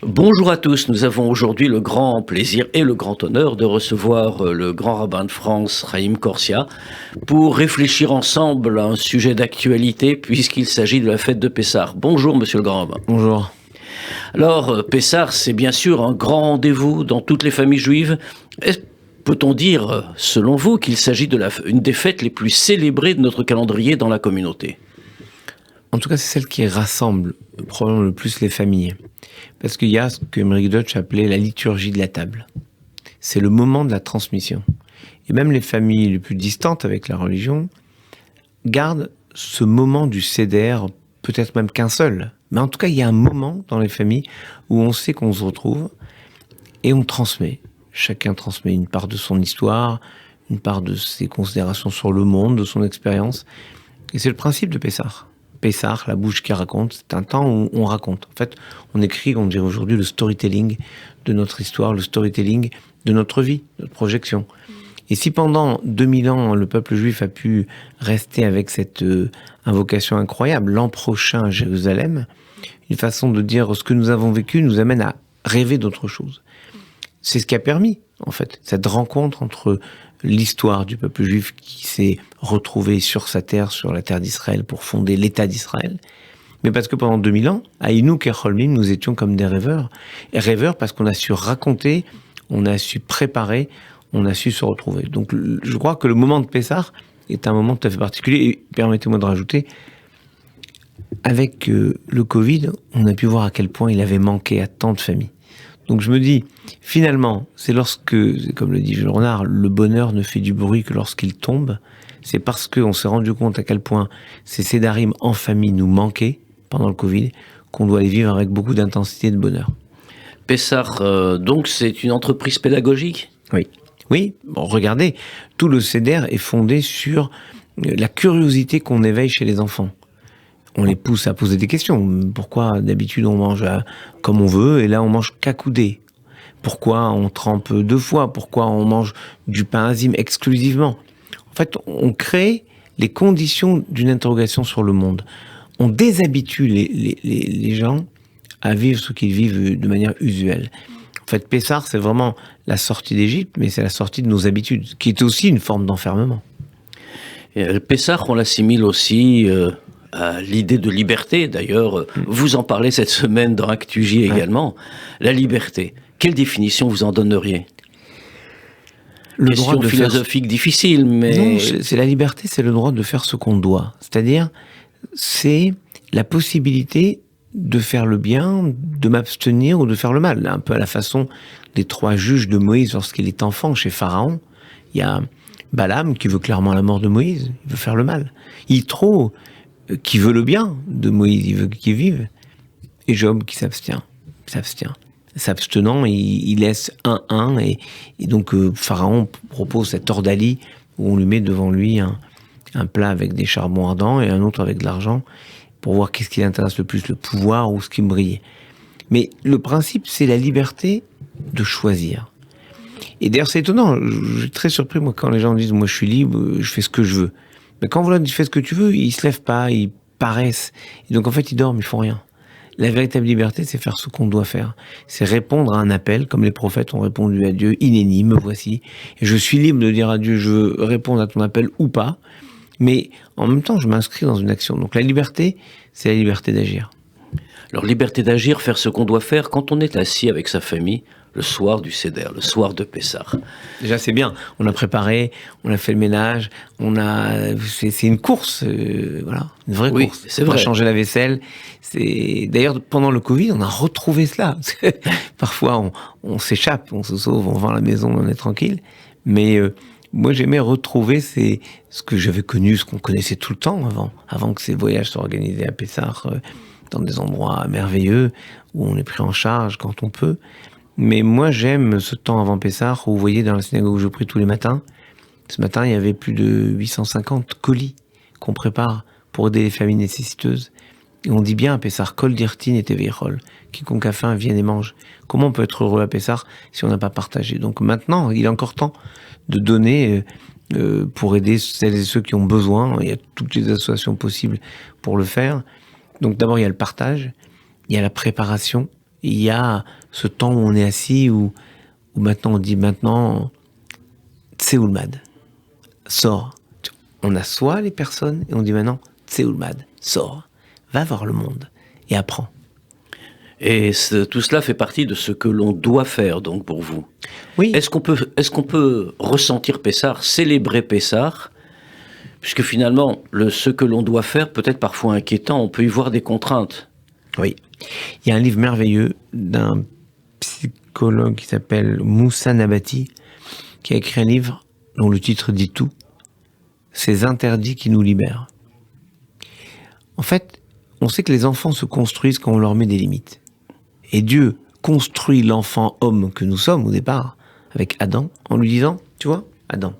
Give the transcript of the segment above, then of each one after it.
Bonjour à tous, nous avons aujourd'hui le grand plaisir et le grand honneur de recevoir le grand rabbin de France, Chaim Corsia, pour réfléchir ensemble à un sujet d'actualité puisqu'il s'agit de la fête de Pessah. Bonjour monsieur le grand rabbin. Bonjour. Alors, Pessah, c'est bien sûr un grand rendez-vous dans toutes les familles juives. Peut-on dire, selon vous, qu'il s'agit une des fêtes les plus célébrées de notre calendrier dans la communauté ? En tout cas, c'est celle qui rassemble probablement le plus les familles. Parce qu'il y a ce que Emmerich Deutsch appelait la liturgie de la table. C'est le moment de la transmission. Et même les familles les plus distantes avec la religion gardent ce moment du seder, peut-être même qu'un seul. Mais en tout cas, il y a un moment dans les familles où on sait qu'on se retrouve et on transmet. Chacun transmet une part de son histoire, une part de ses considérations sur le monde, de son expérience. Et c'est le principe de Pessah. Pessah, la bouche qui raconte, c'est un temps où on raconte. En fait, on écrit, on dirait aujourd'hui, le storytelling de notre histoire, le storytelling de notre vie, notre projection. Et si pendant 2000 ans, le peuple juif a pu rester avec cette invocation incroyable, l'an prochain à Jérusalem, une façon de dire ce que nous avons vécu nous amène à rêver d'autre chose. C'est ce qui a permis, en fait, cette rencontre entre l'histoire du peuple juif qui s'est retrouvé sur sa terre, sur la terre d'Israël, pour fonder l'État d'Israël. Mais parce que pendant 2000 ans, à Inouk et Cholmim, nous étions comme des rêveurs. Et rêveurs parce qu'on a su raconter, on a su préparer, on a su se retrouver. Donc je crois que le moment de Pessah est un moment tout à fait particulier. Et permettez-moi de rajouter, avec le Covid, on a pu voir à quel point il avait manqué à tant de familles. Donc je me dis, finalement, c'est lorsque, comme le dit Jules Renard, le bonheur ne fait du bruit que lorsqu'il tombe. C'est parce qu'on s'est rendu compte à quel point ces sédarim en famille nous manquaient pendant le Covid, qu'on doit les vivre avec beaucoup d'intensité et de bonheur. Pessah, donc, c'est une entreprise pédagogique ? Oui. Oui, bon, regardez, tout le séder est fondé sur la curiosité qu'on éveille chez les enfants. On les pousse à poser des questions. Pourquoi d'habitude on mange comme on veut et là on mange qu'accoudé ? Pourquoi on trempe 2 fois ? Pourquoi on mange du pain azim exclusivement ? En fait, on crée les conditions d'une interrogation sur le monde. On déshabitue les gens à vivre ce qu'ils vivent de manière usuelle. En fait, Pessah, c'est vraiment la sortie d'Égypte, mais c'est la sortie de nos habitudes, qui est aussi une forme d'enfermement. Et Pessah, on l'assimile aussi à l'idée de liberté. D'ailleurs, vous en parlez cette semaine dans ActuJ également. La liberté. Quelle définition vous en donneriez ? Le Question droit de philosophique difficile, mais... Non, c'est la liberté, c'est le droit de faire ce qu'on doit. C'est-à-dire, c'est la possibilité de faire le bien, de m'abstenir ou de faire le mal. Un peu à la façon des 3 juges de Moïse lorsqu'il est enfant chez Pharaon. Il y a Balaam qui veut clairement la mort de Moïse, il veut faire le mal. Yitro qui veut le bien de Moïse, il veut qu'il vive. Et Job qui s'abstient. S'abstenant, il laisse un et donc Pharaon propose cette ordalie où on lui met devant lui un plat avec des charbons ardents et un autre avec de l'argent pour voir qu'est-ce qui l'intéresse le plus, le pouvoir ou ce qui brille. Mais le principe, c'est la liberté de choisir. Et d'ailleurs, c'est étonnant, je suis très surpris moi quand les gens disent « moi je suis libre, je fais ce que je veux ». Mais quand vous leur dites « fais ce que tu veux », ils se lèvent pas, ils paraissent. Et donc en fait, ils dorment, ils font rien. La véritable liberté, c'est faire ce qu'on doit faire. C'est répondre à un appel, comme les prophètes ont répondu à Dieu, « Inéni, me voici ». Et je suis libre de dire à Dieu, je veux répondre à ton appel ou pas. Mais en même temps, je m'inscris dans une action. Donc la liberté, c'est la liberté d'agir. Alors, liberté d'agir, faire ce qu'on doit faire quand on est assis avec sa famille, le soir du Seder, le soir de Pessah. Déjà, c'est bien. On a préparé, on a fait le ménage, c'est une course, voilà, une vraie course. C'est vrai. On a changé la vaisselle. D'ailleurs, pendant le Covid, on a retrouvé cela. Parfois, on s'échappe, on se sauve, on va à la maison, on est tranquille. Mais moi, j'aimais retrouver ce que j'avais connu, ce qu'on connaissait tout le temps avant que ces voyages soient organisés à Pessah, dans des endroits merveilleux où on est pris en charge quand on peut. Mais moi, j'aime ce temps avant Pessah où, vous voyez, dans la synagogue où je prie tous les matins, ce matin, il y avait plus de 850 colis qu'on prépare pour aider les familles nécessiteuses. Et on dit bien à Pessah, Kol dirtin et tevichol, quiconque a faim vienne et mange. Comment on peut être heureux à Pessah si on n'a pas partagé ? Donc maintenant, il est encore temps de donner pour aider celles et ceux qui ont besoin. Il y a toutes les associations possibles pour le faire. Donc d'abord, il y a le partage, il y a la préparation, Il y a ce temps où on est assis, où maintenant on dit maintenant, Tseoulmad, sors. On assoit les personnes et on dit maintenant, Tseoulmad, sors, va voir le monde et apprends. Et tout cela fait partie de ce que l'on doit faire, donc, pour vous. Oui. Est-ce qu'on peut ressentir Pessah, célébrer Pessah, puisque finalement, ce que l'on doit faire peut être parfois inquiétant, on peut y voir des contraintes. Oui. Il y a un livre merveilleux d'un psychologue qui s'appelle Moussa Nabati, qui a écrit un livre dont le titre dit tout. Ces interdits qui nous libèrent. En fait, on sait que les enfants se construisent quand on leur met des limites. Et Dieu construit l'enfant homme que nous sommes au départ, avec Adam, en lui disant, tu vois, Adam,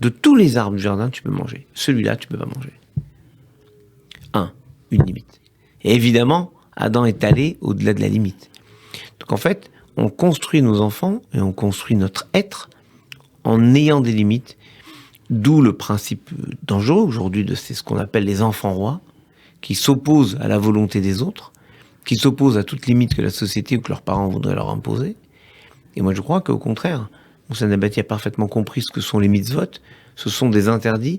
de tous les arbres du jardin, tu peux manger. Celui-là, tu peux pas manger. Une limite. Et évidemment, Adam est allé au-delà de la limite. Donc en fait, on construit nos enfants et on construit notre être en ayant des limites, d'où le principe dangereux aujourd'hui de ce qu'on appelle les enfants rois, qui s'opposent à la volonté des autres, qui s'opposent à toute limite que la société ou que leurs parents voudraient leur imposer. Et moi je crois qu'au contraire, Moussa Nabati a parfaitement compris ce que sont les mitzvot. Ce sont des interdits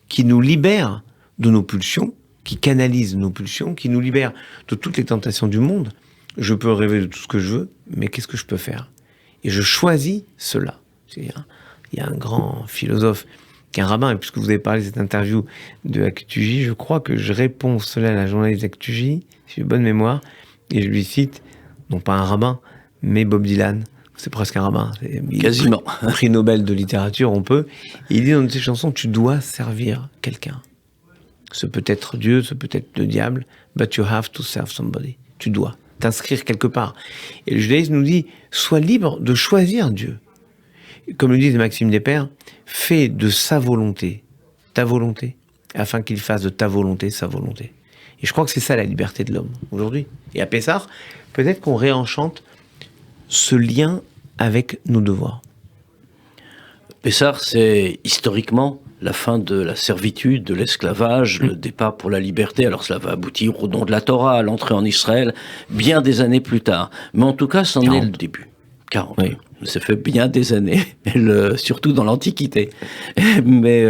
qui nous libèrent de nos pulsions, qui canalisent nos pulsions, qui nous libèrent de toutes les tentations du monde. Je peux rêver de tout ce que je veux, mais qu'est-ce que je peux faire? Et je choisis cela. Il y a un grand philosophe qui est un rabbin, et puisque vous avez parlé de cette interview de Actuj, je crois que je réponds cela à la journaliste d'Actuj, si j'ai bonne mémoire, et je lui cite, non pas un rabbin, mais Bob Dylan. C'est presque un rabbin. Quasiment. Prix Nobel de littérature, on peut. Et il dit dans une de ses chansons, tu dois servir quelqu'un. Ce peut être Dieu, ce peut être le diable, but you have to serve somebody. Tu dois t'inscrire quelque part. Et le judaïsme nous dit, sois libre de choisir Dieu. Comme le disent Maxime Despères, fais de sa volonté ta volonté, afin qu'il fasse de ta volonté sa volonté. Et je crois que c'est ça la liberté de l'homme aujourd'hui. Et à Pessah, peut-être qu'on réenchante ce lien avec nos devoirs. Pessah, c'est historiquement la fin de la servitude, de l'esclavage, le départ pour la liberté. Alors cela va aboutir au don de la Torah, à l'entrée en Israël, bien des années plus tard. Mais en tout cas, c'en est le début. 40. Oui. Ça fait bien des années, surtout dans l'Antiquité. Mais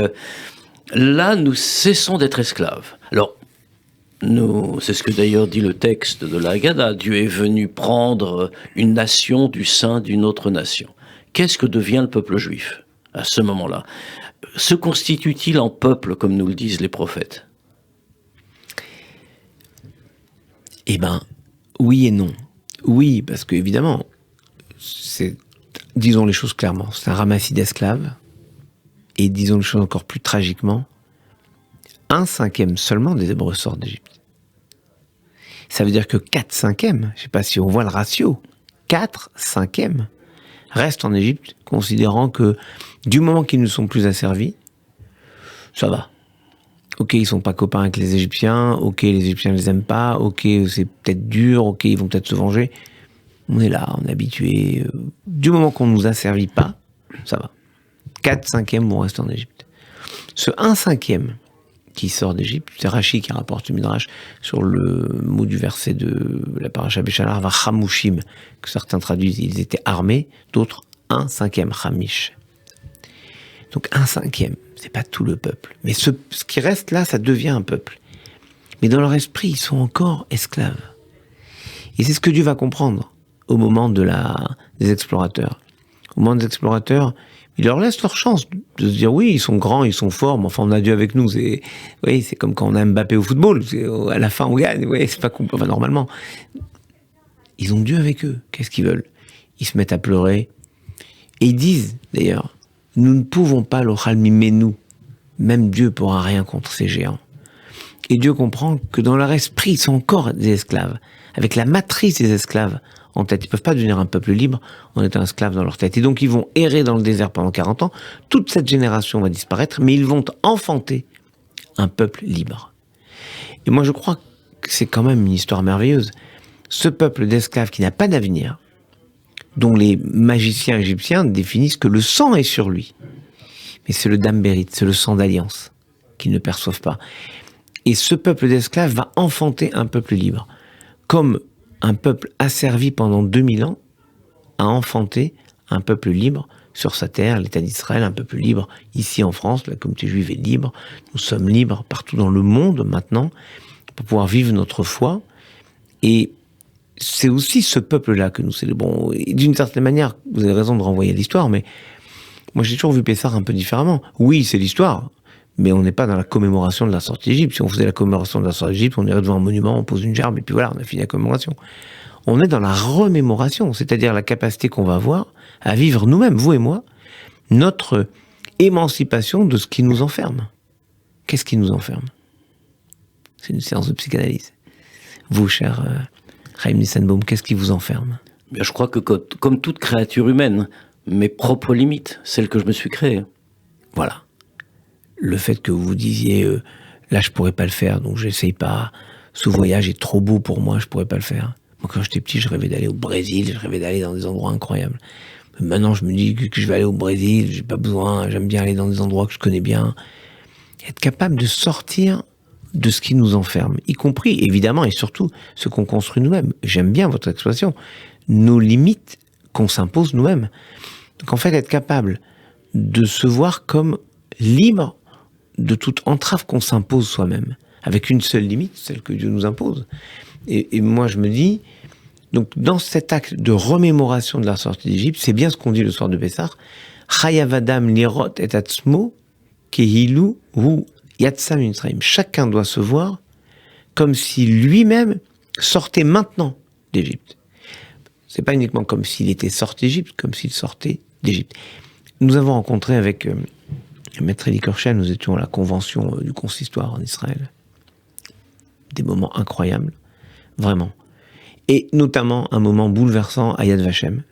là, nous cessons d'être esclaves. Alors, c'est ce que d'ailleurs dit le texte de la Haggadah. Dieu est venu prendre une nation du sein d'une autre nation. Qu'est-ce que devient le peuple juif à ce moment-là? Se constitue-t-il en peuple, comme nous le disent les prophètes? Eh bien, oui et non. Oui, parce qu'évidemment, disons les choses clairement, c'est un ramassis d'esclaves, et disons les choses encore plus tragiquement, 1/5 seulement des Hébreux sortent d'Égypte. Ça veut dire que 4/5, je ne sais pas si on voit le ratio, 4/5 restent en Égypte, considérant que du moment qu'ils ne sont plus asservis, ça va. Ok, ils sont pas copains avec les Égyptiens, ok, les Égyptiens les aiment pas, ok, c'est peut-être dur, ok, ils vont peut-être se venger. On est là, on est habitué. Du moment qu'on ne nous asservit pas, ça va. 4/5 vont rester en Égypte. Ce 1/5 qui sort d'Égypte, c'est Rashi qui rapporte le Midrash sur le mot du verset de la paracha Béchalar, va Chamushim, que certains traduisent, ils étaient armés, d'autres 1/5, Chamish. Donc 1/5, c'est pas tout le peuple. Mais ce qui reste là, ça devient un peuple. Mais dans leur esprit, ils sont encore esclaves. Et c'est ce que Dieu va comprendre au moment des explorateurs. Au moment des explorateurs, il leur laisse leur chance de se dire oui, ils sont grands, ils sont forts, mais enfin on a Dieu avec nous. C'est comme quand on a Mbappé au football, à la fin on gagne. Oui, c'est pas enfin, normalement. Ils ont Dieu avec eux. Qu'est-ce qu'ils veulent? Ils se mettent à pleurer et ils disent d'ailleurs, nous ne pouvons pas l'ochalmimer nous. Même Dieu pourra rien contre ces géants. Et Dieu comprend que dans leur esprit, ils sont encore des esclaves, avec la matrice des esclaves en tête. Ils ne peuvent pas devenir un peuple libre en étant esclaves dans leur tête. Et donc ils vont errer dans le désert pendant 40 ans. Toute cette génération va disparaître, mais ils vont enfanter un peuple libre. Et moi je crois que c'est quand même une histoire merveilleuse. Ce peuple d'esclaves qui n'a pas d'avenir, dont les magiciens égyptiens définissent que le sang est sur lui. Mais c'est le dam bérit, c'est le sang d'alliance qu'ils ne perçoivent pas. Et ce peuple d'esclaves va enfanter un peuple libre. Comme un peuple asservi pendant 2000 ans a enfanté un peuple libre sur sa terre, l'État d'Israël, un peuple libre ici en France, la communauté juive est libre, nous sommes libres partout dans le monde maintenant pour pouvoir vivre notre foi. Et c'est aussi ce peuple-là que nous célébrons. Et d'une certaine manière, vous avez raison de renvoyer à l'histoire, mais moi j'ai toujours vu Pessah un peu différemment. Oui, c'est l'histoire, mais on n'est pas dans la commémoration de la sortie d'Égypte. Si on faisait la commémoration de la sortie d'Égypte, on irait devant un monument, on pose une gerbe, et puis voilà, on a fini la commémoration. On est dans la remémoration, c'est-à-dire la capacité qu'on va avoir à vivre nous-mêmes, vous et moi, notre émancipation de ce qui nous enferme. Qu'est-ce qui nous enferme? C'est une séance de psychanalyse. Vous, cher Chaim Nissenbaum, qu'est-ce qui vous enferme? Bien, je crois que comme toute créature humaine, mes propres limites, celles que je me suis créées. Voilà. Le fait que vous disiez, là je pourrais pas le faire, donc j'essaye pas, ce voyage est trop beau pour moi, je pourrais pas le faire. Moi quand j'étais petit, je rêvais d'aller au Brésil, je rêvais d'aller dans des endroits incroyables. Maintenant je me dis que je vais aller au Brésil, j'ai pas besoin, j'aime bien aller dans des endroits que je connais bien. Être capable de sortir de ce qui nous enferme, y compris évidemment et surtout ce qu'on construit nous-mêmes. J'aime bien votre expression, nos limites qu'on s'impose nous-mêmes. Donc en fait être capable de se voir comme libre de toute entrave qu'on s'impose soi-même, avec une seule limite, celle que Dieu nous impose. Et moi je me dis, donc dans cet acte de remémoration de la sortie d'Égypte, c'est bien ce qu'on dit le soir de Pessah, Chayav Adam lirot et atzmo kehilu hu yatsa mitzrayim. Chacun doit se voir comme si lui-même sortait maintenant d'Égypte. C'est pas uniquement comme s'il était sorti d'Égypte, comme s'il sortait d'Égypte. Nous avons rencontré avec Maître Eli Korshel, nous étions à la convention du consistoire en Israël. Des moments incroyables, vraiment. Et notamment un moment bouleversant à Yad Vashem,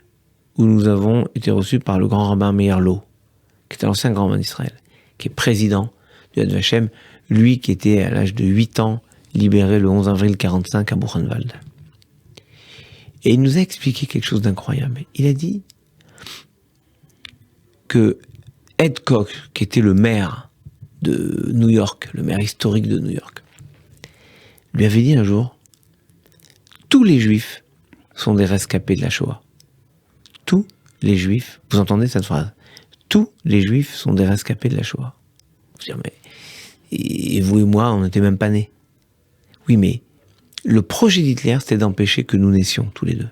où nous avons été reçus par le grand rabbin Meir Lo, qui était l'ancien grand rabbin d'Israël, qui est président de Yad Vashem, lui qui était à l'âge de 8 ans, libéré le 11 avril 1945 à Buchenwald. Et il nous a expliqué quelque chose d'incroyable. Il a dit que Ed Koch, qui était le maire de New York, le maire historique de New York, lui avait dit un jour, tous les juifs sont des rescapés de la Shoah. Tous les juifs, vous entendez cette phrase? Tous les juifs sont des rescapés de la Shoah. Je veux dire, mais, et vous et moi, on n'était même pas nés. Oui, mais le projet d'Hitler, c'était d'empêcher que nous naissions tous les deux.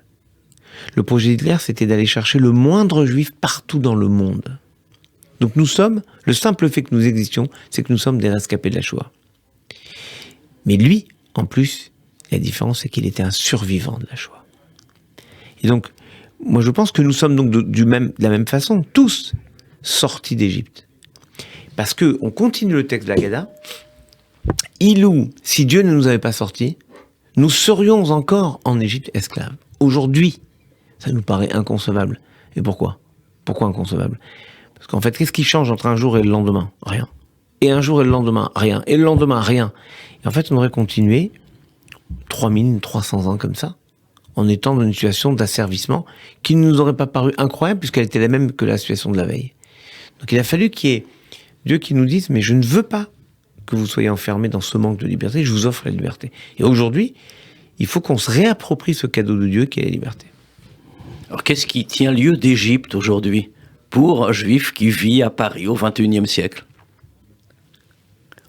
Le projet d'Hitler, c'était d'aller chercher le moindre juif partout dans le monde. Donc nous sommes, le simple fait que nous existions, c'est que nous sommes des rescapés de la Shoah. Mais lui, en plus, la différence, c'est qu'il était un survivant de la Shoah. Et donc, moi je pense que nous sommes donc de la même façon, tous sortis d'Égypte. Parce que, on continue le texte de l'Agada, Ilou, si Dieu ne nous avait pas sortis, nous serions encore en Égypte esclaves. Aujourd'hui, ça nous paraît inconcevable. Et pourquoi? Pourquoi inconcevable? Parce qu'en fait, qu'est-ce qui change entre un jour et le lendemain? Rien. Et un jour et le lendemain, rien. Et le lendemain, rien. Et en fait, on aurait continué 3300 ans comme ça, en étant dans une situation d'asservissement qui ne nous aurait pas paru incroyable puisqu'elle était la même que la situation de la veille. Donc il a fallu qu'il y ait Dieu qui nous dise, mais je ne veux pas que vous soyez enfermés dans ce manque de liberté, je vous offre la liberté. Et aujourd'hui, il faut qu'on se réapproprie ce cadeau de Dieu qui est la liberté. Alors qu'est-ce qui tient lieu d'Égypte aujourd'hui pour un juif qui vit à Paris au XXIe siècle?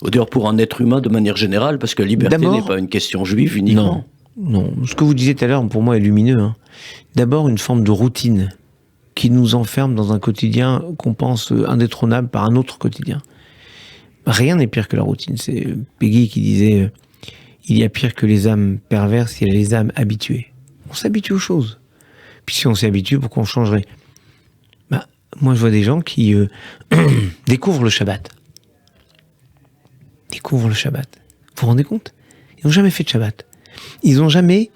Ou d'ailleurs pour un être humain de manière générale, parce que la liberté n'est pas une question juive uniquement. Non, ce que vous disiez tout à l'heure, pour moi, est lumineux. Hein. D'abord, une forme de routine qui nous enferme dans un quotidien qu'on pense indétrônable par un autre quotidien. Rien n'est pire que la routine. C'est Peggy qui disait il y a pire que les âmes perverses, il y a les âmes habituées. On s'habitue aux choses. Puis si on s'y habitue, pourquoi on changerait? Moi, je vois des gens qui découvrent le Shabbat. Découvrent le Shabbat. Vous vous rendez compte? Ils n'ont jamais fait de Shabbat. Ils n'ont jamais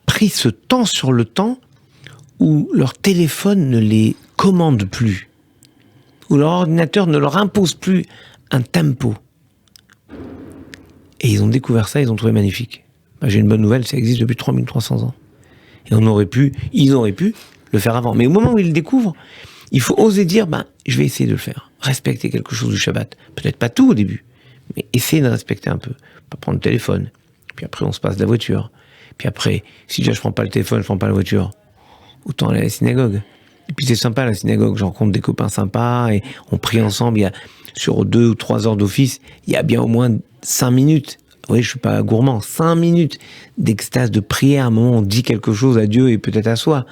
pris ce temps sur le temps où leur téléphone ne les commande plus, où leur ordinateur ne leur impose plus un tempo. Et ils ont découvert ça, ils ont trouvé magnifique. J'ai une bonne nouvelle, ça existe depuis 3300 ans. Et ils auraient pu le faire avant. Mais au moment où ils le découvrent, il faut oser dire, je vais essayer de le faire. Respecter quelque chose du Shabbat. Peut-être pas tout au début, mais essayer de respecter un peu. Pas prendre le téléphone. Puis après, on se passe de la voiture. Puis après, si déjà je prends pas le téléphone, je prends pas la voiture, autant aller à la synagogue. Et puis c'est sympa la synagogue, je rencontre des copains sympas et on prie ensemble. Il y a sur 2 ou 3 heures d'office, il y a bien au moins 5 minutes. Oui, je suis pas gourmand. 5 minutes d'extase, de prière, à un moment on dit quelque chose à Dieu et peut-être à soi.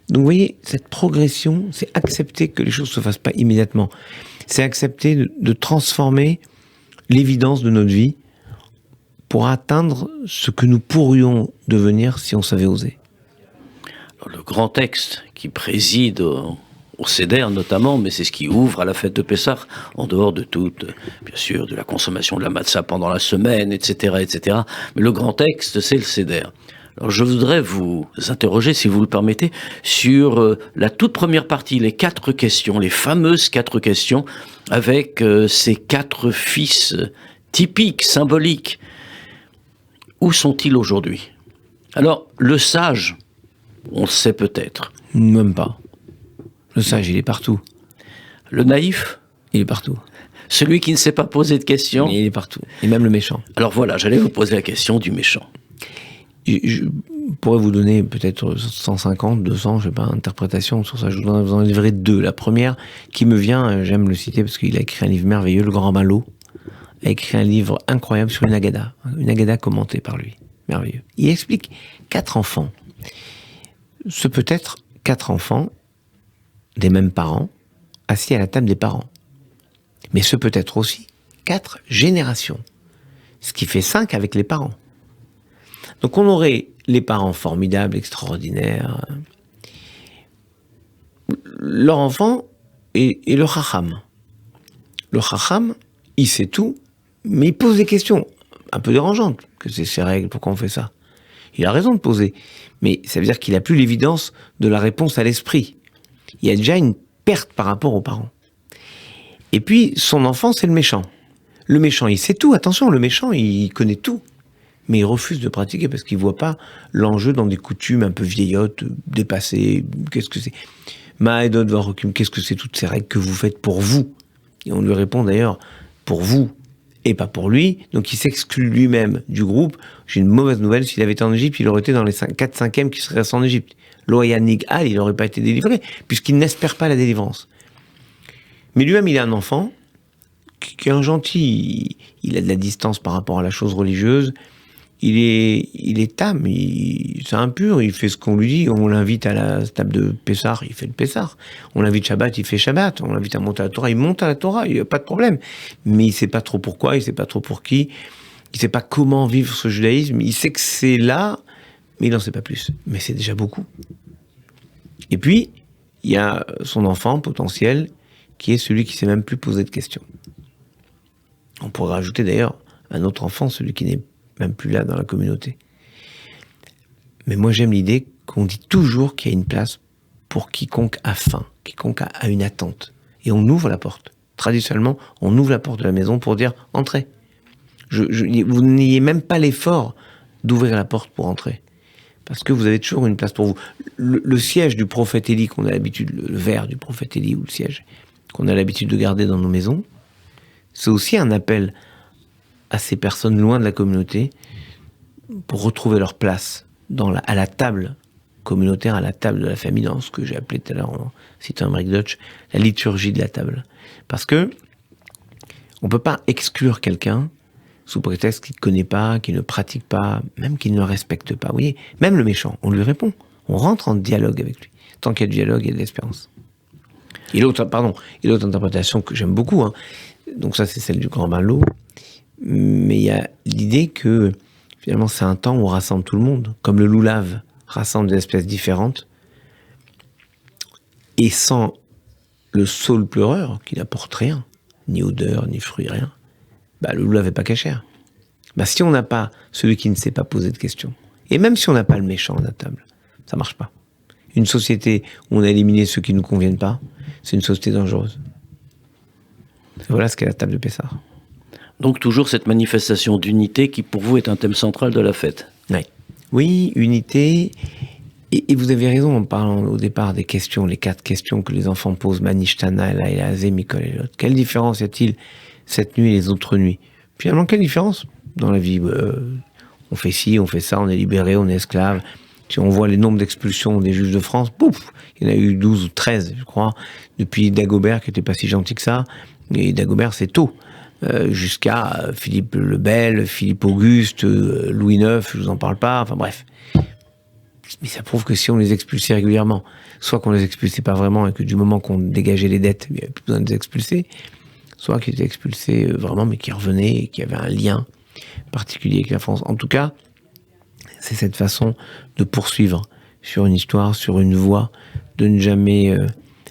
Donc vous voyez, cette progression, c'est accepter que les choses se fassent pas immédiatement. C'est accepter de transformer l'évidence de notre vie pour atteindre ce que nous pourrions devenir si on savait oser. Alors, le grand texte qui préside au Seder notamment, mais c'est ce qui ouvre à la fête de Pessah, en dehors de toute, bien sûr, de la consommation de la matzah pendant la semaine, etc., etc. Mais le grand texte, c'est le Seder. Alors je voudrais vous interroger, si vous le permettez, sur la toute première partie, les 4 questions, les fameuses 4 questions, avec ces 4 fils typiques, symboliques. Où sont-ils aujourd'hui? Alors, le sage, on le sait peut-être. Même pas. Le sage, il est partout. Le naïf? Il est partout. Celui qui ne s'est pas posé de questions? Il est partout. Et même le méchant. Alors voilà, j'allais vous poser la question du méchant. Je pourrais vous donner peut-être 150, 200, je sais pas, interprétations sur ça. Je vous en livrer 2. La première, qui me vient, j'aime le citer parce qu'il a écrit un livre merveilleux, Le Grand Malo, a écrit un livre incroyable sur une Haggadah commentée par lui. Merveilleux. Il explique 4 enfants. Ce peut être 4 enfants des mêmes parents, assis à la table des parents. Mais ce peut être aussi 4 générations. Ce qui fait 5 avec les parents. Donc on aurait les parents formidables, extraordinaires, leur enfant et le chacham. Le chacham, il sait tout, mais il pose des questions un peu dérangeantes. Que c'est ces règles, pourquoi on fait ça? Il a raison de poser, mais ça veut dire qu'il n'a plus l'évidence de la réponse à l'esprit. Il y a déjà une perte par rapport aux parents. Et puis, son enfant, c'est le méchant. Le méchant, il sait tout, attention, le méchant, il connaît tout. Mais il refuse de pratiquer parce qu'il ne voit pas l'enjeu dans des coutumes un peu vieillottes, dépassées. Qu'est-ce que c'est? Ma'edot varokum, qu'est-ce que c'est toutes ces règles que vous faites pour vous? Et on lui répond d'ailleurs, pour vous et pas pour lui. Donc il s'exclut lui-même du groupe. J'ai une mauvaise nouvelle, s'il avait été en Égypte, il aurait été dans les 4/5e qui seraient restés en Égypte. Loyanig Al, il n'aurait pas été délivré, puisqu'il n'espère pas la délivrance. Mais lui-même, il a un enfant qui est un gentil. Il a de la distance par rapport à la chose religieuse. Il est tam, c'est impur, il fait ce qu'on lui dit. On l'invite à la table de Pessah, il fait le Pessah. On l'invite Shabbat, il fait Shabbat. On l'invite à monter à la Torah, il monte à la Torah, il n'y a pas de problème. Mais il ne sait pas trop pourquoi, il ne sait pas trop pour qui, il ne sait pas comment vivre ce judaïsme. Il sait que c'est là, mais il n'en sait pas plus. Mais c'est déjà beaucoup. Et puis, il y a son enfant potentiel, qui est celui qui ne s'est même plus posé de questions. On pourrait rajouter d'ailleurs un autre enfant, celui qui n'est même plus là dans la communauté. Mais moi j'aime l'idée qu'on dit toujours qu'il y a une place pour quiconque a faim, quiconque a une attente. Et on ouvre la porte. Traditionnellement, on ouvre la porte de la maison pour dire « entrez ». Vous n'ayez même pas l'effort d'ouvrir la porte pour entrer. Parce que vous avez toujours une place pour vous. Le siège du prophète Élie qu'on a l'habitude, le verre du prophète Élie ou le siège qu'on a l'habitude de garder dans nos maisons, c'est aussi un appel à ces personnes loin de la communauté pour retrouver leur place à la table communautaire, à la table de la famille, dans ce que j'ai appelé tout à l'heure, en citant Emmerich Deutsch, la liturgie de la table. Parce que on ne peut pas exclure quelqu'un sous prétexte qu'il ne connaît pas, qu'il ne pratique pas, même qu'il ne respecte pas. Vous voyez, même le méchant, on lui répond. On rentre en dialogue avec lui. Tant qu'il y a du dialogue, il y a de l'espérance. Et l'autre interprétation que j'aime beaucoup, donc ça c'est celle du Grand Malo, mais il y a l'idée que finalement c'est un temps où on rassemble tout le monde, comme le loulav rassemble des espèces différentes, et sans le saule pleureur qui n'apporte rien, ni odeur, ni fruit, rien, le loulav n'est pas cachère. Si on n'a pas celui qui ne s'est pas posé de questions, et même si on n'a pas le méchant à la table, ça marche pas. Une société où on a éliminé ceux qui ne nous conviennent pas, c'est une société dangereuse. Voilà ce qu'est la table de Pessah. Donc toujours cette manifestation d'unité qui pour vous est un thème central de la fête. Oui, unité. Et vous avez raison en parlant au départ des questions, les 4 questions que les enfants posent, Manishtana, Laïla, Mikol et l'autre. Quelle différence y a-t-il cette nuit et les autres nuits? Finalement, quelle différence dans la vie? On on fait ci, on fait ça, on est libéré, on est esclave. Si on voit les nombres d'expulsions des Juifs de France, pouf, il y en a eu 12 ou 13, je crois, depuis Dagobert, qui n'était pas si gentil que ça. Et Dagobert, c'est tôt. Jusqu'à Philippe le Bel, Philippe Auguste, Louis IX, je vous en parle pas, enfin bref. Mais ça prouve que si on les expulsait régulièrement, soit qu'on les expulsait pas vraiment et que du moment qu'on dégageait les dettes, il n'y avait plus besoin de les expulser, soit qu'ils étaient expulsés vraiment mais qui revenaient et qui avaient un lien particulier avec la France. En tout cas, c'est cette façon de poursuivre sur une histoire, sur une voie, de ne jamais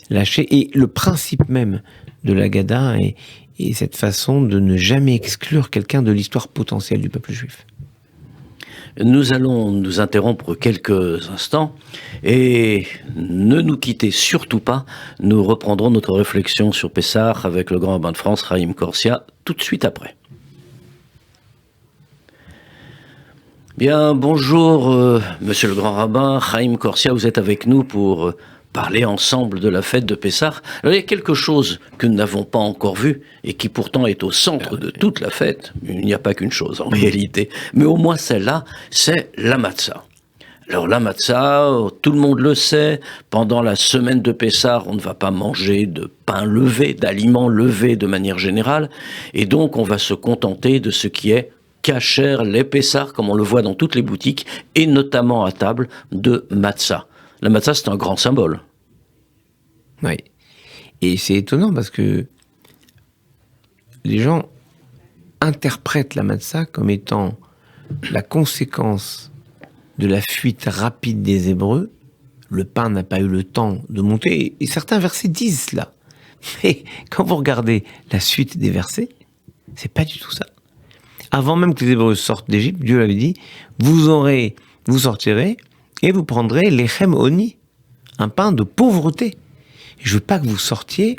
lâcher. Et le principe même de l'Haggadah est cette façon de ne jamais exclure quelqu'un de l'histoire potentielle du peuple juif. Nous allons nous interrompre quelques instants et ne nous quittez surtout pas. Nous reprendrons notre réflexion sur Pessah avec le grand rabbin de France, Chaim Corsia, tout de suite après. Bien, bonjour, monsieur le grand rabbin, Chaim Corsia, vous êtes avec nous pour parler ensemble de la fête de Pessah. Alors, il y a quelque chose que nous n'avons pas encore vu et qui pourtant est au centre de toute la fête. Il n'y a pas qu'une chose en réalité, mais au moins celle-là, c'est la matzah. Alors la matzah, tout le monde le sait, pendant la semaine de Pessah, on ne va pas manger de pain levé, d'aliments levés de manière générale, et donc on va se contenter de ce qui est kasher, les Pessah, comme on le voit dans toutes les boutiques, et notamment à table de matzah. La matzah, c'est un grand symbole. Oui. Et c'est étonnant parce que les gens interprètent la matzah comme étant la conséquence de la fuite rapide des Hébreux. Le pain n'a pas eu le temps de monter. Et certains versets disent cela. Mais quand vous regardez la suite des versets, c'est pas du tout ça. Avant même que les Hébreux sortent d'Égypte, Dieu l'avait dit, vous sortirez et vous prendrez l'echem oni, un pain de pauvreté. Je veux pas que vous sortiez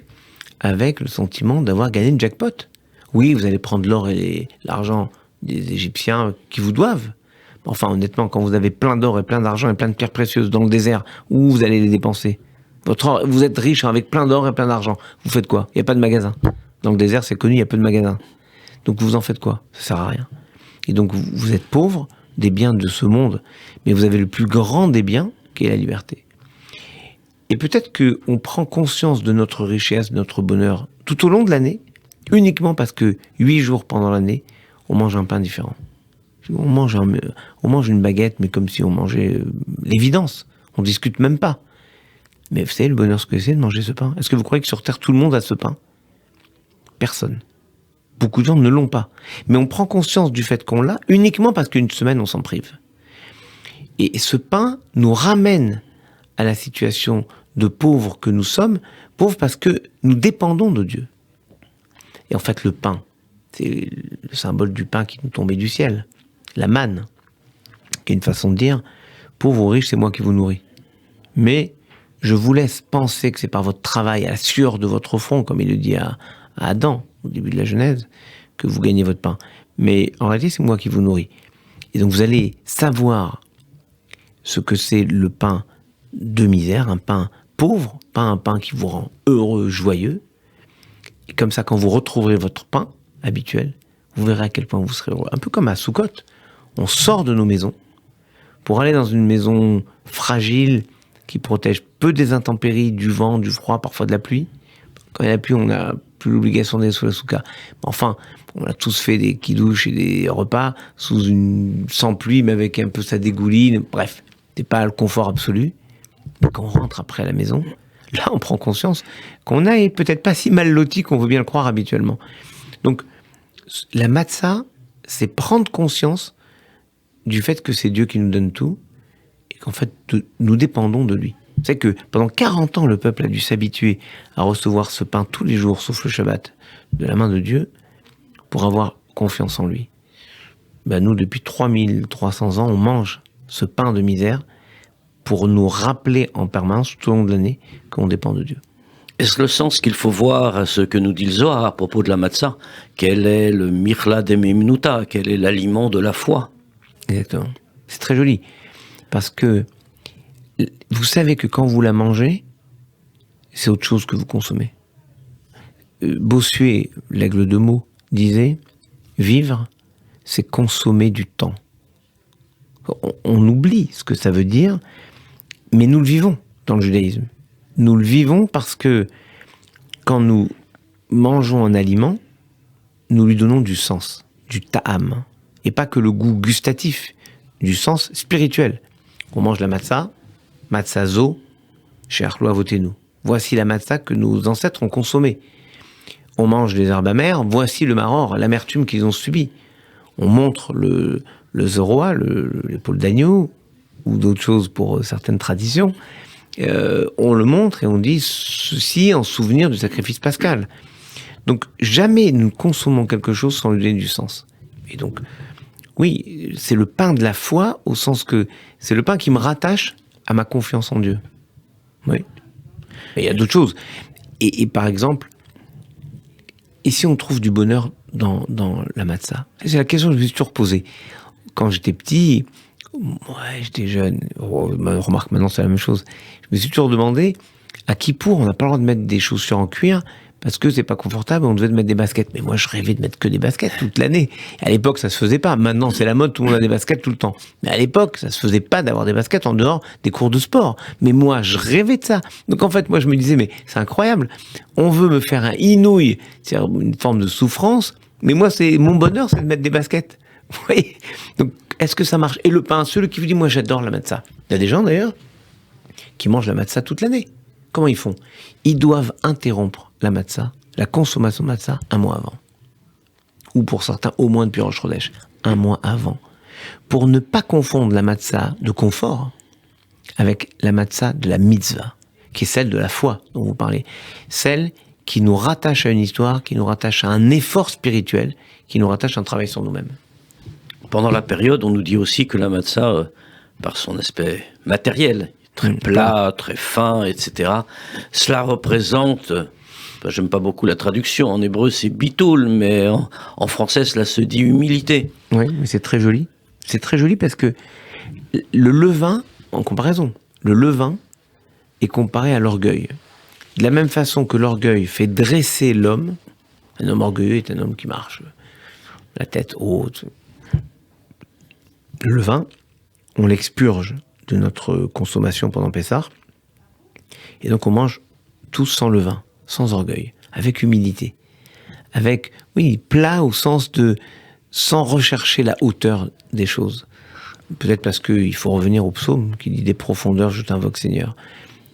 avec le sentiment d'avoir gagné le jackpot. Oui, vous allez prendre l'or et l'argent des Égyptiens qui vous doivent. Enfin, honnêtement, quand vous avez plein d'or et plein d'argent et plein de pierres précieuses dans le désert, où vous allez les dépenser? Vous êtes riche avec plein d'or et plein d'argent. Vous faites quoi? Il n'y a pas de magasin. Dans le désert, c'est connu, il y a peu de magasins. Donc vous en faites quoi? Ça sert à rien. Et donc vous êtes pauvre des biens de ce monde, mais vous avez le plus grand des biens, qui est la liberté. Et peut-être qu'on prend conscience de notre richesse, de notre bonheur, tout au long de l'année, uniquement parce que 8 jours pendant l'année, on mange un pain différent. On mange une baguette, mais comme si on mangeait l'évidence. On discute même pas. Mais vous savez le bonheur ce que c'est de manger ce pain? Est-ce que vous croyez que sur Terre, tout le monde a ce pain? Personne. Beaucoup de gens ne l'ont pas. Mais on prend conscience du fait qu'on l'a uniquement parce qu'une semaine, on s'en prive. Et ce pain nous ramène à la situation de pauvres que nous sommes, pauvres parce que nous dépendons de Dieu. Et en fait, le pain, c'est le symbole du pain qui nous tombait du ciel. La manne, qui est une façon de dire, pauvre ou riche, c'est moi qui vous nourris. Mais je vous laisse penser que c'est par votre travail, à la sueur de votre front, comme il le dit à Adam, au début de la Genèse, que vous gagnez votre pain. Mais en réalité, c'est moi qui vous nourris. Et donc vous allez savoir ce que c'est le pain de misère, un pain pauvre, pas un pain qui vous rend heureux, joyeux. Et comme ça, quand vous retrouverez votre pain habituel, vous verrez à quel point vous serez heureux. Un peu comme à Sukkot. On sort de nos maisons pour aller dans une maison fragile qui protège peu des intempéries, du vent, du froid, parfois de la pluie. Quand il y a la pluie, on n'a plus l'obligation d'être sous la soukha. Enfin, on a tous fait des kidouches et des repas sans pluie, mais avec un peu ça dégouline. Bref, c'est pas le confort absolu. Mais quand on rentre après à la maison, là, on prend conscience qu'on est peut-être pas si mal loti qu'on veut bien le croire habituellement. Donc, la matzah, c'est prendre conscience du fait que c'est Dieu qui nous donne tout et qu'en fait, nous dépendons de lui. C'est que pendant 40 ans, le peuple a dû s'habituer à recevoir ce pain tous les jours, sauf le Shabbat, de la main de Dieu, pour avoir confiance en lui. Nous, depuis 3300 ans, on mange ce pain de misère pour nous rappeler en permanence, tout au long de l'année, qu'on dépend de Dieu. Est-ce le sens qu'il faut voir à ce que nous dit le Zohar à propos de la matzah? Quel est le mirla demimnuta? Quel est l'aliment de la foi? Exactement. C'est très joli. Parce que vous savez que quand vous la mangez, c'est autre chose que vous consommez. Bossuet, l'aigle de Meaux, disait « Vivre, c'est consommer du temps. On oublie ce que ça veut dire, mais nous le vivons dans le judaïsme. Nous le vivons parce que quand nous mangeons un aliment, nous lui donnons du sens, du ta'am, et pas que le goût gustatif, du sens spirituel. On mange la matzah, matzazo, cher lo avotenu. Voici la matzah que nos ancêtres ont consommée. On mange des herbes amères, voici le maror, l'amertume qu'ils ont subie. On montre le zoroa, l'épaule d'agneau, ou d'autres choses pour certaines traditions. On le montre et on dit ceci en souvenir du sacrifice pascal. Donc jamais nous consommons quelque chose sans lui donner du sens. Et donc, oui, c'est le pain de la foi au sens que c'est le pain qui me rattache à ma confiance en Dieu. Oui. Mais il y a d'autres choses. Et par exemple, et si on trouve du bonheur dans la matzah? C'est la question que je me suis toujours posée. Quand j'étais petit, j'étais jeune, remarque maintenant c'est la même chose. Je me suis toujours demandé, à Kippour, on n'a pas le droit de mettre des chaussures en cuir parce que c'est pas confortable, on devait mettre des baskets. Mais moi, je rêvais de mettre que des baskets toute l'année. À l'époque, ça se faisait pas. Maintenant, c'est la mode, tout le monde a des baskets tout le temps. Mais à l'époque, ça se faisait pas d'avoir des baskets en dehors des cours de sport. Mais moi, je rêvais de ça. Donc en fait, moi, je me disais, mais c'est incroyable. On veut me faire un inouï, c'est-à-dire une forme de souffrance. Mais moi, c'est mon bonheur, c'est de mettre des baskets. Vous voyez ? Donc, est-ce que ça marche ? Et le pain, celui qui vous dit, moi, j'adore la matzah. Il y a des gens, d'ailleurs, qui mangent la matzah toute l'année. Comment ils font ? Ils doivent interrompre la matzah, la consommation de matzah, un mois avant. Ou pour certains, au moins depuis Rosh Chodesh, un mois avant. Pour ne pas confondre la matzah de confort avec la matzah de la mitzvah, qui est celle de la foi dont vous parlez. Celle qui nous rattache à une histoire, qui nous rattache à un effort spirituel, qui nous rattache à un travail sur nous-mêmes. Pendant la période, on nous dit aussi que la matzah, par son aspect matériel, très plat, très fin, etc., cela représente, j'aime pas beaucoup la traduction, en hébreu c'est bitoul, mais en français cela se dit humilité. Oui, mais c'est très joli. C'est très joli parce que le levain, en comparaison, le levain est comparé à l'orgueil. De la même façon que l'orgueil fait dresser l'homme, un homme orgueilleux est un homme qui marche, la tête haute. Le levain, on l'expurge de notre consommation pendant Pessah, et donc on mange tous sans levain, sans orgueil, avec humilité, avec, oui, plat au sens de sans rechercher la hauteur des choses. Peut-être parce qu'il faut revenir au psaume qui dit « Des profondeurs, je t'invoque Seigneur ».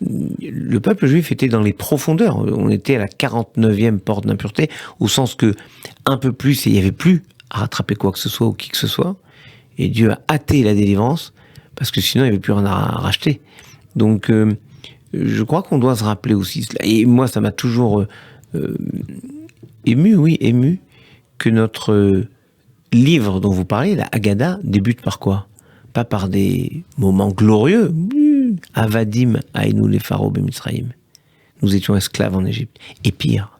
Le peuple juif était dans les profondeurs. On était à la 49e porte d'impureté, au sens que un peu plus, et il n'y avait plus à rattraper quoi que ce soit ou qui que ce soit. Et Dieu a hâté la délivrance, parce que sinon il n'y avait plus rien à racheter. Donc, je crois qu'on doit se rappeler aussi cela. Et moi, ça m'a toujours ému, que notre livre dont vous parlez, la Haggadah, débute par quoi ? Pas par des moments glorieux. Avadim aïnou les pharaons b'Mitzraïm. Nous étions esclaves en Égypte. Et pire,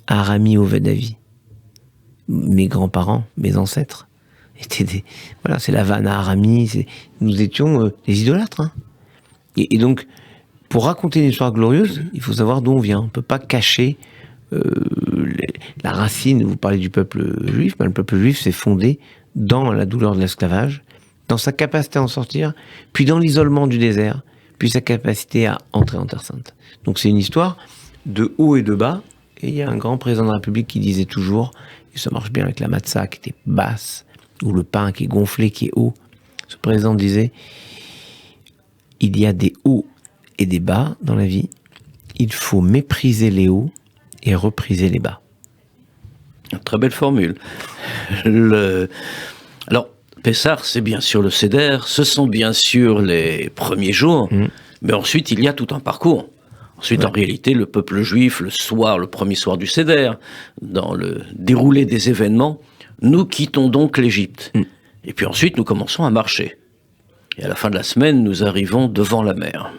Arami Ovedavi. Mes grands-parents, mes ancêtres, étaient des... Voilà, c'est la vanne à Arami. Nous étions des idolâtres. Hein. Et donc, pour raconter une histoire glorieuse, il faut savoir d'où on vient. On ne peut pas cacher la racine. Vous parlez du peuple juif, mais le peuple juif s'est fondé dans la douleur de l'esclavage, dans sa capacité à en sortir, puis dans l'isolement du désert, puis sa capacité à entrer en Terre Sainte. Donc c'est une histoire de haut et de bas, et il y a un grand président de la République qui disait toujours, et ça marche bien avec la matzah qui était basse, ou le pain qui est gonflé, qui est haut, ce président disait, il y a des hauts et des bas dans la vie, il faut mépriser les hauts et repriser les bas. Très belle formule. Alors, Pessah, c'est bien sûr le Seder, ce sont bien sûr les premiers jours, mais ensuite il y a tout un parcours. Ensuite, en réalité, le peuple juif, le premier soir du Seder, dans le déroulé des événements, nous quittons donc l'Égypte. Et puis ensuite, nous commençons à marcher. Et à la fin de la semaine, nous arrivons devant la mer.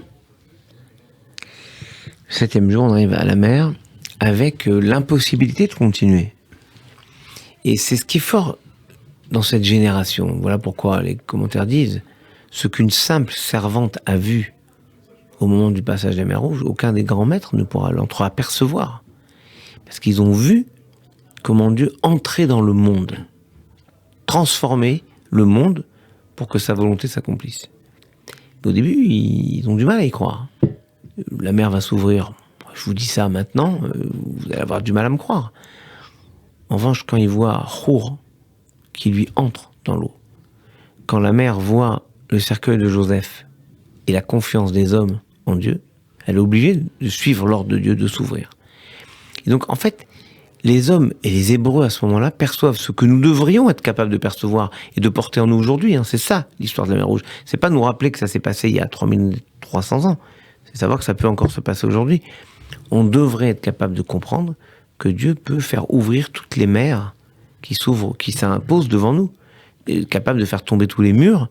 Le 7e jour, on arrive à la mer avec l'impossibilité de continuer. Et c'est ce qui est fort dans cette génération. Voilà pourquoi les commentaires disent ce qu'une simple servante a vu au moment du passage de la mer Rouge, aucun des grands maîtres ne pourra l'entreapercevoir. Parce qu'ils ont vu comment Dieu entrait dans le monde, transformer le monde pour que sa volonté s'accomplisse. Mais au début, ils ont du mal à y croire. La mer va s'ouvrir. Je vous dis ça maintenant, vous allez avoir du mal à me croire. En revanche, quand ils voient Hour qui lui entre dans l'eau, quand la mère voit le cercueil de Joseph et la confiance des hommes en Dieu, elle est obligée de suivre l'ordre de Dieu, de s'ouvrir. Et donc, en fait, les hommes et les Hébreux, à ce moment-là, perçoivent ce que nous devrions être capables de percevoir et de porter en nous aujourd'hui. C'est ça, l'histoire de la mer Rouge. C'est pas nous rappeler que ça s'est passé il y a 3300 ans. C'est savoir que ça peut encore se passer aujourd'hui. On devrait être capable de comprendre que Dieu peut faire ouvrir toutes les mers qui s'ouvrent, qui s'imposent devant nous, et capable de faire tomber tous les murs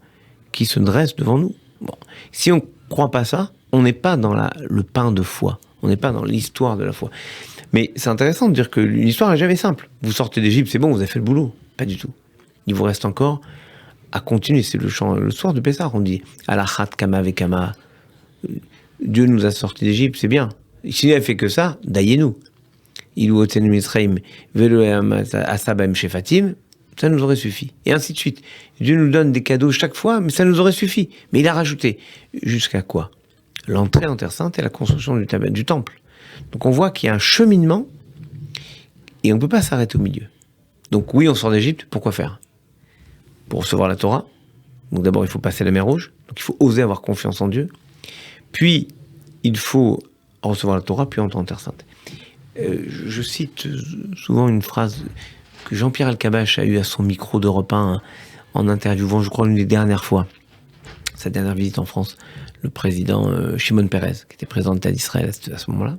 qui se dressent devant nous. Bon. Si on ne croit pas ça, on n'est pas dans le pain de foi. On n'est pas dans l'histoire de la foi. Mais c'est intéressant de dire que l'histoire n'est jamais simple. Vous sortez d'Égypte, c'est bon, vous avez fait le boulot. Pas du tout. Il vous reste encore à continuer. C'est le chant, le soir de Pessah, on dit « Alachat kama vekama ». Dieu nous a sortis d'Égypte, c'est bien. S'il n'avait fait que ça, daillez-nous. Il ou oten Mitzrayim velo asabam shefatim, ça nous aurait suffi. Et ainsi de suite. Dieu nous donne des cadeaux chaque fois, mais ça nous aurait suffi. Mais il a rajouté. Jusqu'à quoi? L'entrée en Terre Sainte et la construction du temple. Donc on voit qu'il y a un cheminement et on ne peut pas s'arrêter au milieu. Donc oui, on sort d'Égypte, pourquoi faire? Pour recevoir la Torah. Donc d'abord, il faut passer la mer Rouge. Donc il faut oser avoir confiance en Dieu. Puis, il faut recevoir la Torah, puis entrer en Terre Sainte. Je cite souvent une phrase que Jean-Pierre Elkabbach a eue à son micro d'Europe 1 en interviewant, je crois, l'une des dernières fois, sa dernière visite en France, le président Shimon Peres, qui était président de l'État d'Israël à ce moment-là.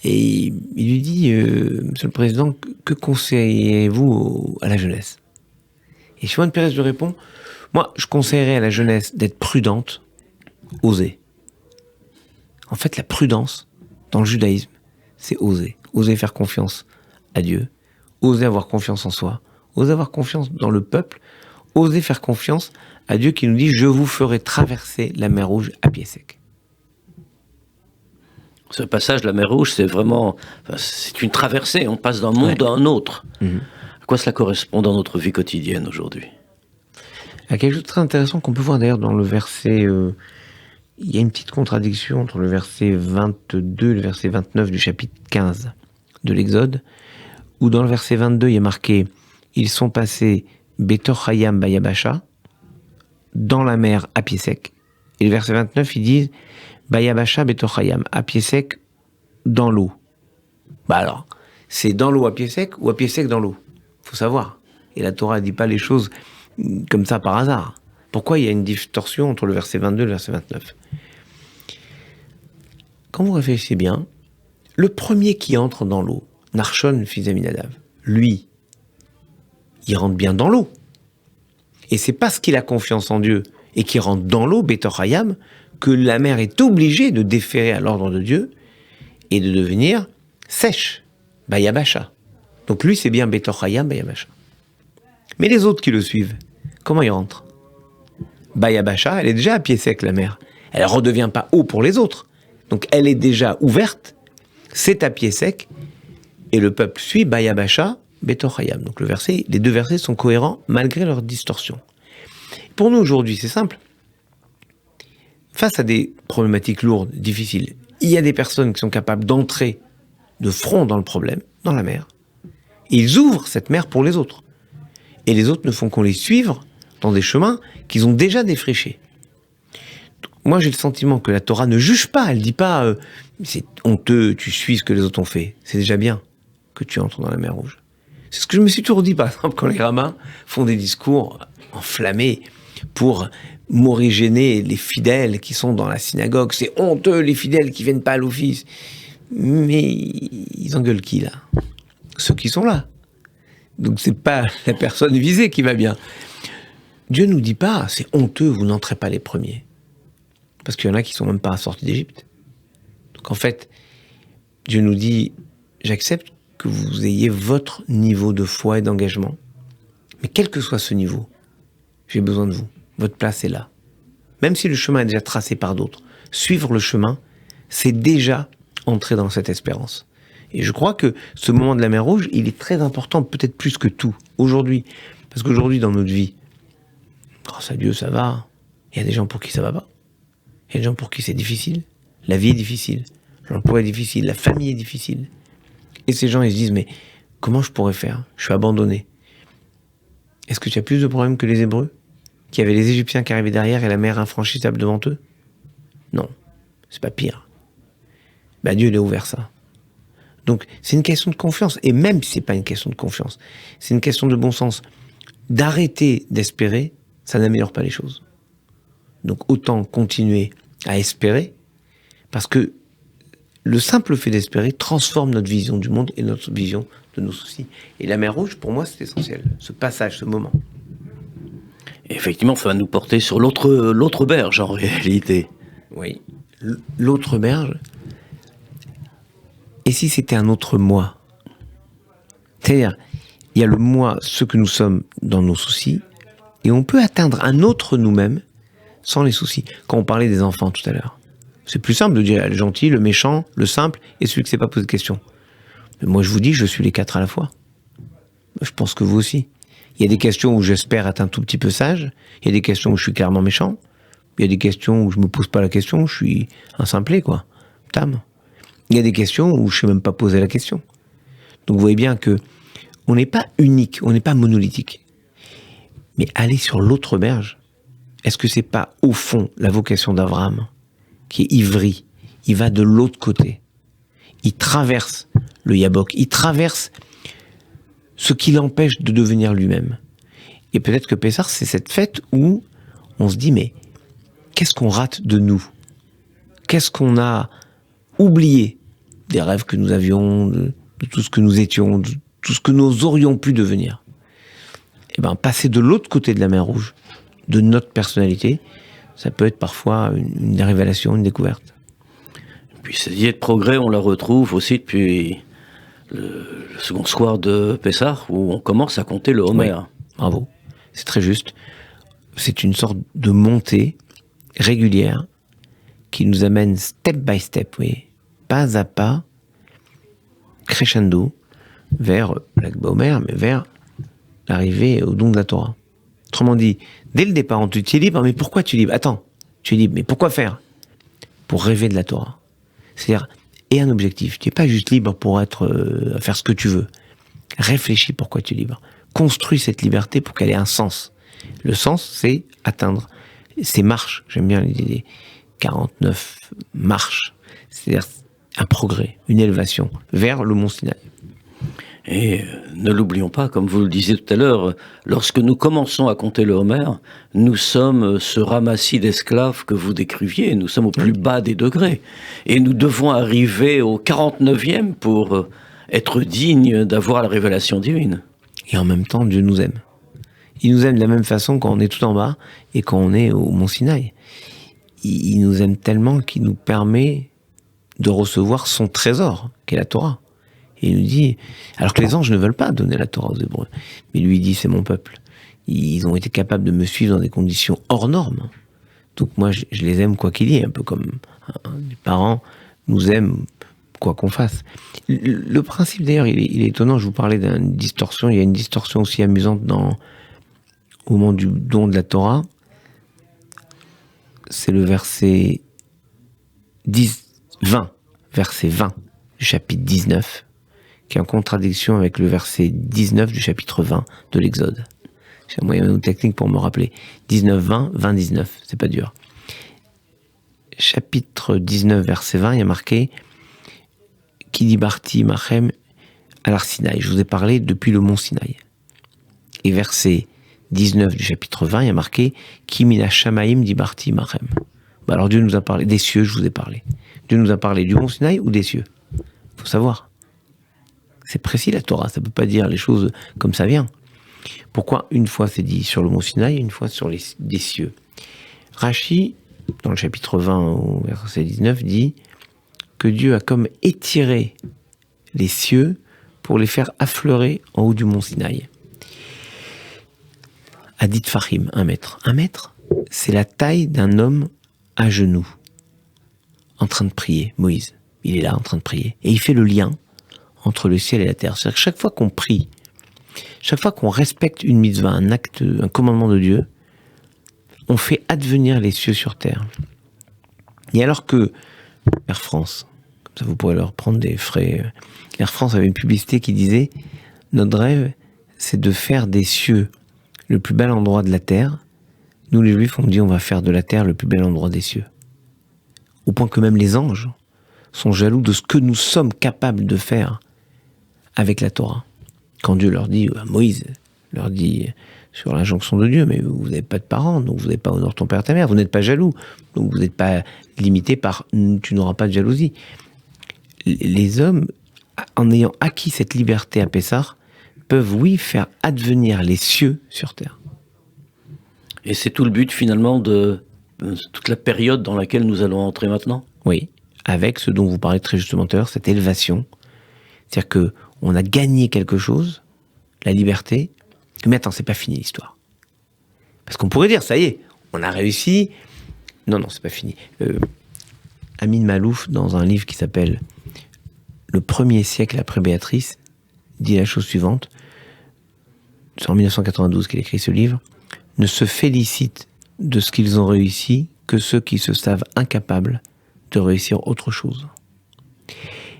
Et il lui dit, Monsieur le Président, que conseillez-vous à la jeunesse? Et Shimon Peres lui répond, moi, je conseillerais à la jeunesse d'être prudente, oser. En fait, la prudence, dans le judaïsme, c'est oser. Oser faire confiance à Dieu, oser avoir confiance en soi, oser avoir confiance dans le peuple, oser faire confiance à Dieu qui nous dit « Je vous ferai traverser la mer Rouge à pied sec ». Ce passage de la mer Rouge, c'est vraiment... c'est une traversée, on passe d'un monde à un autre. À quoi cela correspond dans notre vie quotidienne aujourd'hui? Il y a quelque chose de très intéressant qu'on peut voir d'ailleurs dans le verset... il y a une petite contradiction entre le verset 22 et le verset 29 du chapitre 15 de l'Exode, où dans le verset 22, il y a marqué « Ils sont passés Betor Hayam Bayabasha » dans la mer à pied sec. Et le verset 29, ils disent « Bayabasha Betor Hayam » à pied sec dans l'eau. Bah alors, c'est dans l'eau à pied sec ou à pied sec dans l'eau? Faut savoir. Et la Torah ne dit pas les choses comme ça par hasard. Pourquoi il y a une distorsion entre le verset 22 et le verset 29? Quand vous réfléchissez bien, le premier qui entre dans l'eau, Narshon, fils d'Aminadav, lui, il rentre bien dans l'eau. Et c'est parce qu'il a confiance en Dieu et qu'il rentre dans l'eau, Betor Hayam, que la mer est obligée de déférer à l'ordre de Dieu et de devenir sèche, Bayabasha. Donc lui, c'est bien Betor Hayam, Bayabasha. Mais les autres qui le suivent, comment ils rentrent? Bayabasha, elle est déjà à pied sec, la mer. Elle ne redevient pas eau pour les autres. Donc elle est déjà ouverte, c'est à pied sec, et le peuple suit Bayabasha, Betor Hayam. Donc les deux versets sont cohérents malgré leur distorsion. Pour nous aujourd'hui, c'est simple. Face à des problématiques lourdes, difficiles, il y a des personnes qui sont capables d'entrer de front dans le problème, dans la mer. Et ils ouvrent cette mer pour les autres. Et les autres ne font qu'on les suivre dans des chemins qu'ils ont déjà défrichés. Moi, j'ai le sentiment que la Torah ne juge pas. Elle ne dit pas c'est honteux, tu suis ce que les autres ont fait. C'est déjà bien que tu entres dans la mer Rouge. C'est ce que je me suis toujours dit, par exemple, quand les rabbins font des discours enflammés pour morigéner les fidèles qui sont dans la synagogue. C'est honteux, les fidèles qui viennent pas à l'office. Mais ils engueulent qui, là? Ceux qui sont là. Donc c'est pas la personne visée qui va bien. Dieu nous dit pas, c'est honteux, vous n'entrez pas les premiers. Parce qu'il y en a qui sont même pas sortis d'Égypte. Donc en fait, Dieu nous dit, j'accepte que vous ayez votre niveau de foi et d'engagement. Mais quel que soit ce niveau, j'ai besoin de vous. Votre place est là. Même si le chemin est déjà tracé par d'autres, suivre le chemin, c'est déjà entrer dans cette espérance. Et je crois que ce moment de la mer Rouge, il est très important, peut-être plus que tout, aujourd'hui. Parce qu'aujourd'hui, dans notre vie, Grâce à Dieu, ça va. Il y a des gens pour qui ça va pas. Il y a des gens pour qui c'est difficile. La vie est difficile. L'emploi est difficile. La famille est difficile. Et ces gens, ils se disent, mais comment je pourrais faire? Je suis abandonné. Est-ce que tu as plus de problèmes que les Hébreux, qui avaient les Égyptiens qui arrivaient derrière et la mer infranchissable devant eux? Non, c'est pas pire. Ben, Dieu, il a ouvert ça. Donc, c'est une question de confiance. Et même si c'est pas une question de confiance, c'est une question de bon sens. D'arrêter d'espérer, ça n'améliore pas les choses. Donc, autant continuer à espérer, parce que le simple fait d'espérer transforme notre vision du monde et notre vision de nos soucis. Et la mer Rouge, pour moi, c'est essentiel. Ce passage, ce moment. Et effectivement, ça va nous porter sur l'autre berge, en réalité. Oui. L'autre berge. Et si c'était un autre moi? C'est-à-dire, il y a le moi, ce que nous sommes dans nos soucis, et on peut atteindre un autre nous-mêmes sans les soucis. Quand on parlait des enfants tout à l'heure, c'est plus simple de dire le gentil, le méchant, le simple, et celui qui ne s'est pas posé de questions. Mais moi, je vous dis, je suis les 4 à la fois. Je pense que vous aussi. Il y a des questions où j'espère être un tout petit peu sage, il y a des questions où je suis clairement méchant, il y a des questions où je me pose pas la question, je suis un simplet, quoi. Tam. Il y a des questions où je ne sais même pas poser la question. Donc vous voyez bien que on n'est pas unique, on n'est pas monolithique. Mais aller sur l'autre berge, est-ce que c'est pas au fond la vocation d'Abraham, qui est ivri? Il va de l'autre côté. Il traverse le Yabok, il traverse ce qui l'empêche de devenir lui-même. Et peut-être que Pessah, c'est cette fête où on se dit, mais qu'est-ce qu'on rate de nous? Qu'est-ce qu'on a oublié des rêves que nous avions, de tout ce que nous étions, de tout ce que nous aurions pu devenir? Eh bien, passer de l'autre côté de la mer Rouge, de notre personnalité, ça peut être parfois une révélation, une découverte. Puis cette idée de progrès, on la retrouve aussi depuis le second soir de Pessah, où on commence à compter le Homer. Oui, bravo, c'est très juste. C'est une sorte de montée régulière qui nous amène step by step, oui, pas à pas, crescendo, vers Lag BaOmer, mais vers l'arrivée au don de la Torah. Autrement dit, dès le départ, on te dit, tu es libre, mais pourquoi tu es libre? Attends, tu es libre, mais pourquoi faire? Pour rêver de la Torah. C'est-à-dire, et un objectif. Tu n'es pas juste libre pour être, faire ce que tu veux. Réfléchis pourquoi tu es libre. Construis cette liberté pour qu'elle ait un sens. Le sens, c'est atteindre ces marches. J'aime bien l'idée 49 marches. C'est-à-dire un progrès, une élévation vers le mont Sinaï. Et ne l'oublions pas, comme vous le disiez tout à l'heure, lorsque nous commençons à compter le Homer, nous sommes ce ramassis d'esclaves que vous décriviez, nous sommes au plus bas des degrés. Et nous devons arriver au 49e pour être dignes d'avoir la révélation divine. Et en même temps, Dieu nous aime. Il nous aime de la même façon quand on est tout en bas et quand on est au mont Sinaï. Il nous aime tellement qu'il nous permet de recevoir son trésor, qui est la Torah. Et il nous dit, alors que les anges ne veulent pas donner la Torah aux Hébreux, mais lui il dit, c'est mon peuple. Ils ont été capables de me suivre dans des conditions hors normes. Donc moi, je les aime quoi qu'il y ait, un peu comme les parents nous aiment quoi qu'on fasse. Le principe d'ailleurs, il est étonnant, je vous parlais d'une distorsion, il y a une distorsion aussi amusante au moment du don de la Torah. C'est le verset 20 du chapitre 19, qui est en contradiction avec le verset 19 du chapitre 20 de l'Exode. J'ai un moyen ou technique pour me rappeler. 19-20, 20-19, c'est pas dur. Chapitre 19, verset 20, il y a marqué « Ki dibarti machem alar Sinaï ». Je vous ai parlé depuis le mont Sinaï. Et verset 19 du chapitre 20, il y a marqué « Ki mina shamaim dibarti machem ». Bah alors Dieu nous a parlé des cieux, je vous ai parlé. Dieu nous a parlé du mont Sinaï ou des cieux? Faut savoir. C'est précis la Torah, ça peut pas dire les choses comme ça vient. Pourquoi une fois c'est dit sur le mont Sinaï et une fois sur des cieux? Rashi, dans le chapitre 20 au verset 19, dit que Dieu a comme étiré les cieux pour les faire affleurer en haut du mont Sinaï. Hadith Fahim, 1 mètre. 1 mètre, c'est la taille d'un homme à genoux, en train de prier. Moïse, il est là en train de prier. Et il fait le lien entre le ciel et la terre. C'est-à-dire que chaque fois qu'on prie, chaque fois qu'on respecte une mitzvah, un acte, un commandement de Dieu, on fait advenir les cieux sur terre. Et alors que Air France, comme ça vous pourrez leur prendre des frais, Air France avait une publicité qui disait « Notre rêve, c'est de faire des cieux le plus bel endroit de la terre. Nous les Juifs, on dit on va faire de la terre le plus bel endroit des cieux. » Au point que même les anges sont jaloux de ce que nous sommes capables de faire avec la Torah. Quand Dieu leur dit, Moïse leur dit sur l'injonction de Dieu, mais vous n'avez pas de parents, donc vous n'avez pas honore ton père et ta mère, vous n'êtes pas jaloux, donc vous n'êtes pas limité par tu n'auras pas de jalousie. Les hommes, en ayant acquis cette liberté à Pessah, peuvent, oui, faire advenir les cieux sur terre. Et c'est tout le but, finalement, de toute la période dans laquelle nous allons entrer maintenant ? Oui, avec ce dont vous parlez très justement tout à l'heure, cette élévation. C'est-à-dire qu'on a gagné quelque chose, la liberté, mais attends, c'est pas fini l'histoire. Parce qu'on pourrait dire, ça y est, on a réussi. Non, c'est pas fini. Amin Malouf, dans un livre qui s'appelle Le 1er siècle après Béatrice, dit la chose suivante. C'est en 1992 qu'il écrit ce livre. Ne se félicite de ce qu'ils ont réussi que ceux qui se savent incapables de réussir autre chose.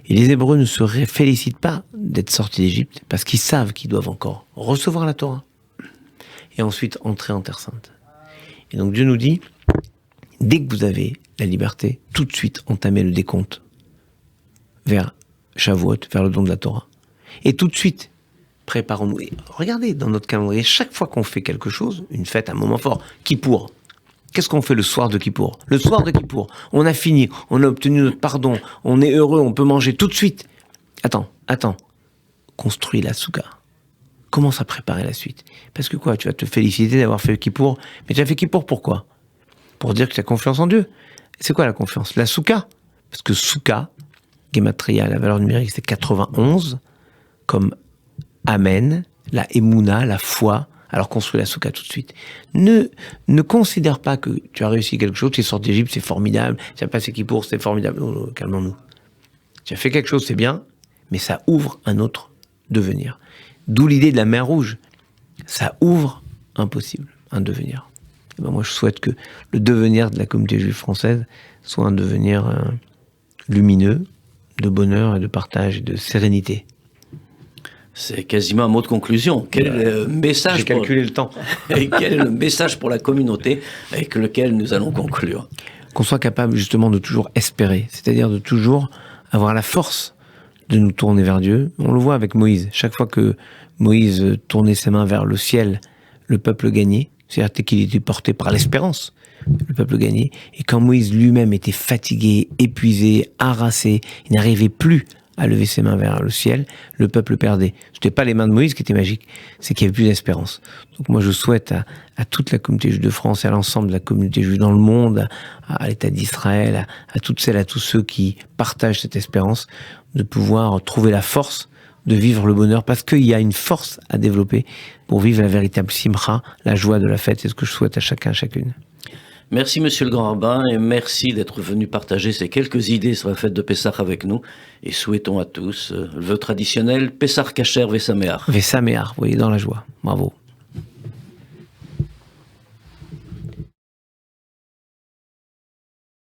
Et les Hébreux ne se félicitent pas d'être sortis d'Égypte parce qu'ils savent qu'ils doivent encore recevoir la Torah et ensuite entrer en Terre Sainte. Et donc Dieu nous dit, dès que vous avez la liberté, tout de suite entamez le décompte vers Shavuot, vers le don de la Torah. Et tout de suite, préparons-nous. Et regardez dans notre calendrier, chaque fois qu'on fait quelque chose, une fête, un moment fort, Kippour. Qu'est-ce qu'on fait le soir de Kippour ? Le soir de Kippour, on a fini, on a obtenu notre pardon, on est heureux, on peut manger tout de suite. Attends. Construis la souka. Commence à préparer la suite. Parce que quoi ? Tu vas te féliciter d'avoir fait Kippour. Mais tu as fait Kippour pourquoi ? Pour dire que tu as confiance en Dieu. C'est quoi la confiance ? La souka. Parce que souka, Gematria, la valeur numérique, c'est 91, comme Amen, la Emouna, la foi. Alors construis la souka tout de suite. Ne considère pas que tu as réussi quelque chose, tu es sorti d'Égypte, c'est formidable, tu as passé Kippour, c'est formidable. Non, calmons-nous. Tu as fait quelque chose, c'est bien, mais ça ouvre un autre devenir. D'où l'idée de la mer Rouge. Ça ouvre un possible, un devenir. Et ben moi, je souhaite que le devenir de la communauté juive française soit un devenir lumineux, de bonheur et de partage et de sérénité. C'est quasiment un mot de conclusion. Quel message J'ai calculé le temps. Et quel est le message pour la communauté avec lequel nous allons conclure ? Qu'on soit capable justement de toujours espérer, c'est-à-dire de toujours avoir la force de nous tourner vers Dieu. On le voit avec Moïse. Chaque fois que Moïse tournait ses mains vers le ciel, le peuple gagnait. C'est-à-dire qu'il était porté par l'espérance. Le peuple gagnait. Et quand Moïse lui-même était fatigué, épuisé, harassé, il n'arrivait plus à lever ses mains vers le ciel, le peuple perdait. Ce n'était pas les mains de Moïse qui étaient magiques, c'est qu'il n'y avait plus d'espérance. Donc moi je souhaite à toute la communauté juive de France et à l'ensemble de la communauté juive dans le monde, à l'État d'Israël, à toutes celles, à tous ceux qui partagent cette espérance, de pouvoir trouver la force de vivre le bonheur, parce qu'il y a une force à développer pour vivre la véritable simcha, la joie de la fête. C'est ce que je souhaite à chacun, à chacune. Merci Monsieur le Grand Rabbin et merci d'être venu partager ces quelques idées sur la fête de Pessah avec nous et souhaitons à tous le vœu traditionnel Pessah Kasher Vesameach. Vesameach, vous voyez, dans la joie. Bravo.